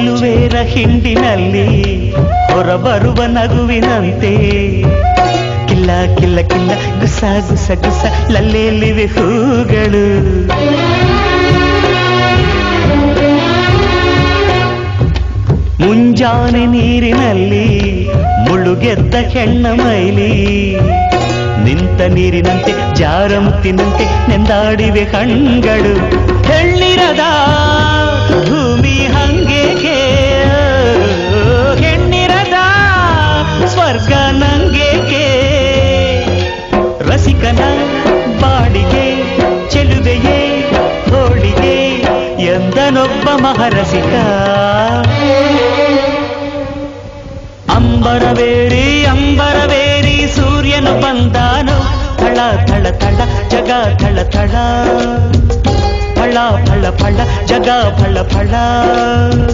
ಚೆಲುವೇರ ಹಿಂಡಿನಲ್ಲಿ ಹೊರಬರುವ ನಗುವಿನಂತೆ ಕಿಲ್ಲ ಕಿಲ್ಲ ಕಿಲ್ಲ ಗುಸ ಗುಸ ಗುಸ ಲಲ್ಲೆಲಿವೆ ಹೂಗಳು. ಮುಂಜಾನೆ ನೀರಿನಲ್ಲಿ ಮುಳುಗೆದ್ದ ಹೆಣ್ಣ ಮೈಲಿ ನಿಂತ ನೀರಿನಂತೆ ಜಾರ ಮುತ್ತಿನಂತೆ ನೆಂದಾಡಿವೆ ಕಣ್ಗಳು. ಹೆಣ್ಣಿರದ ಭೂಮಿ ಹಂಗೇಕೆ, ಹೆಣ್ಣಿರದ ಸ್ವರ್ಗ ನಂಗೇಕೆ, ರಸಿಕನ ಬಾಡಿಗೆ ಚೆಲುವೆಯೇ ಹೋಳಿಗೆ ಎಂದನೊಬ್ಬ ಮಹಾರಸಿಕ. ಅಂಬರವೇರಿ ಅಂಬರವೇರಿ ಸೂರ್ಯನು ಬಂದಾನು, ಥಳ ಥಳ ಥಳ ಜಗ ಥಳ ಥಳ, ಫಳ ಫಳ ಫಳ ಜಗ ಫಳ ಫಳ.